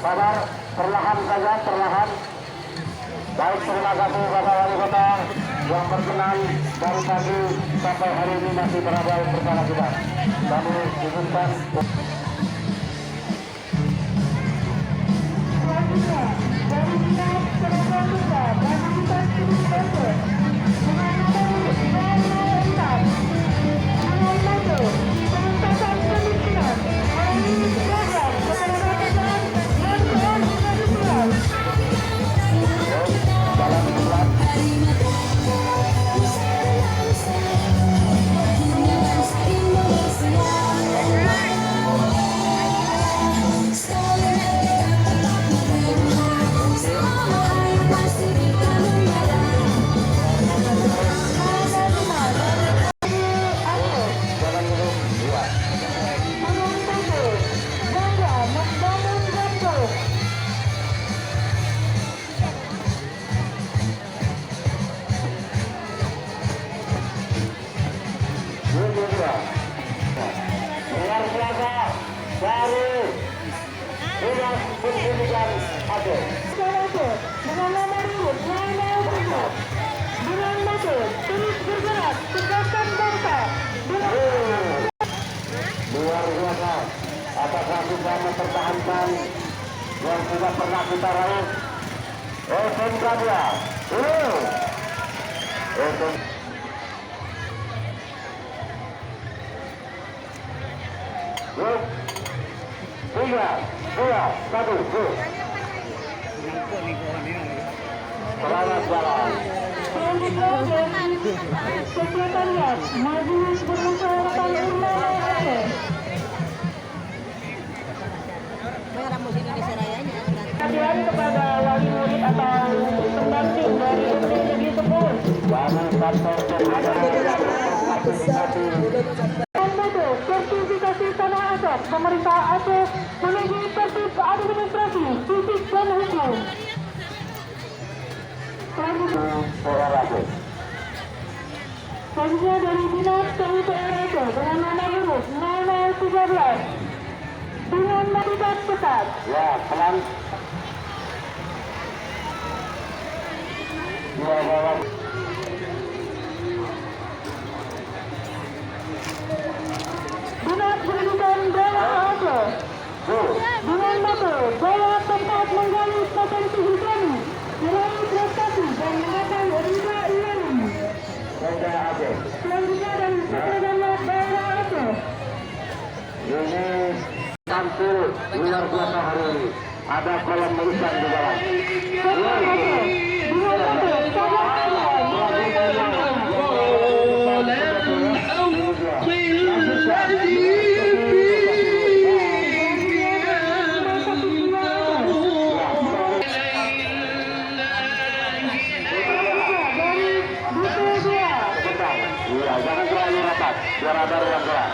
sabar, perlahan saja, perlahan. Baik, terima kasih Bapak Wali Kota yang berkenan dari pagi sampai hari ini masih berada bersama kita. Kami izinkan. Selanjutnya, dari Dinas Pendidikan Pusat dan Habitat Studi Banten, dengan nomor 006, dengan moto pengentasan kemiskinan melalui program ketenagakerjaan dan koordinasi sosial. Jalan pelan. Luar biasa dari Dinas Pendidikan Aceh. Dengan nomor urut 003, dengan moto terus bergerak tegakkan bangsa. Luar biasa apakah kita mempertahankan yang sudah pernah kita raih. SMK dia tiga, dua, satu, go. Selamat jalan. Sekretariat Majelis Permusyawaratan Ulama Aceh. Perhatian kepada wali murid atau pendamping dari SD Negeri Tepur. Jangan sampai Moto sertifikasi tanah aset pemerintah Aceh menuju tertib administrasi, fisik dan hukum. Selanjutnya dari Dinas PUPR Aceh dengan nomor urut 0013 dengan habitat pesat. ya, pelan. Ya, bawa. Dinas Pendidikan Daerah Aceh dengan moto bahwa tempat menggali potensi Islami melalui prestasi dan mengapai ridha ilmu. Selanjutnya dari Sekretariat Daerah Aceh. Ini tampil luar biasa hari ini. Ada kolam tulisan di dalam. Dengan moto Jangan terlalu rapat, biar ada ruang gerak.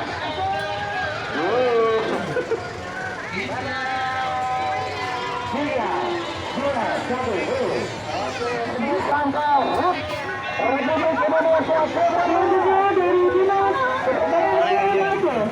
Republik Indonesia selanjutnya dari Dinas Daerah Aceh.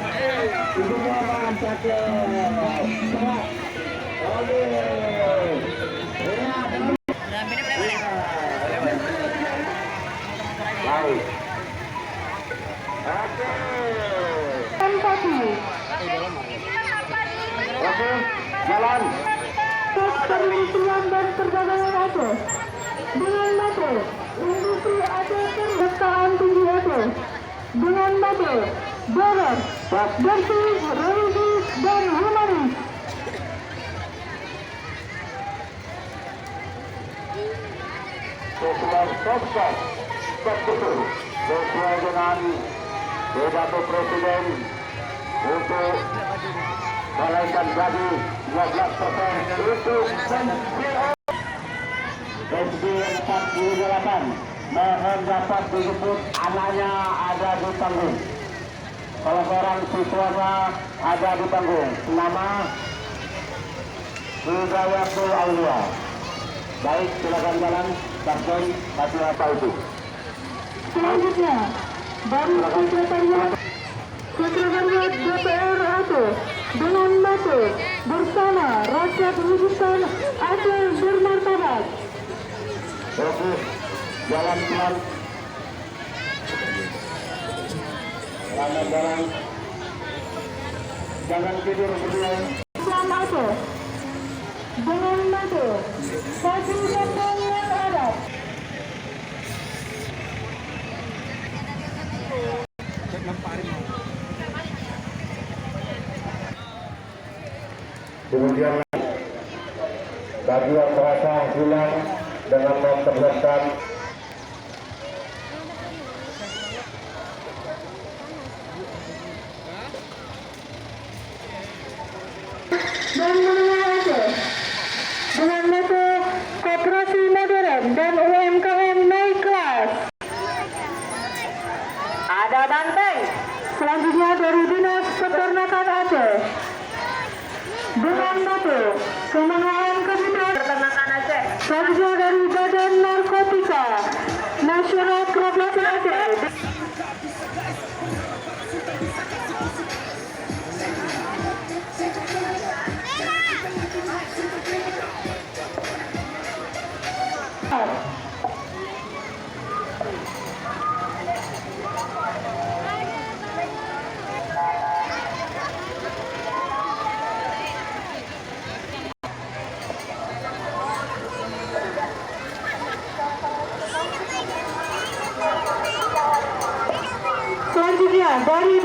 Oke, jalan. Tes Perindustrian dan Perdagangan Aceh dengan moto Industri Aceh Kejaksaan Tinggi Aceh dengan moto beres, bersih, religius dan humanis. Sesuai sukses betul sesuai dengan pidato Presiden untuk menaikkan gaji 12% untuk SD 48 mohon dapat dijemput anaknya ada di panggung. Kalau seorang siswanya ada di panggung, nama Hidayatul Aulia. Baik, silakan jalan. Pasien, tapi apa itu? Selanjutnya dari Sekretariat DPR Aceh dengan moto bersama rakyat wujudkan Aceh bermartabat. Fokus, jalan pelan. Jalan. Jangan tidur berdua. Islam Aceh dengan moto baju lambang yang adat. Kemudian bagi yang merasa hilang dengan memperlihatkan dan menengah Aceh dengan moto koperasi modern dan UMKM naik kelas. Ada banteng. Selanjutnya dari Dinas Peternakan Aceh dengan moto kemenangan kebutuhan peternakan Aceh. Selanjutnya dari Badan Narkotika Nasional Provinsi Aceh. Selanjutnya dari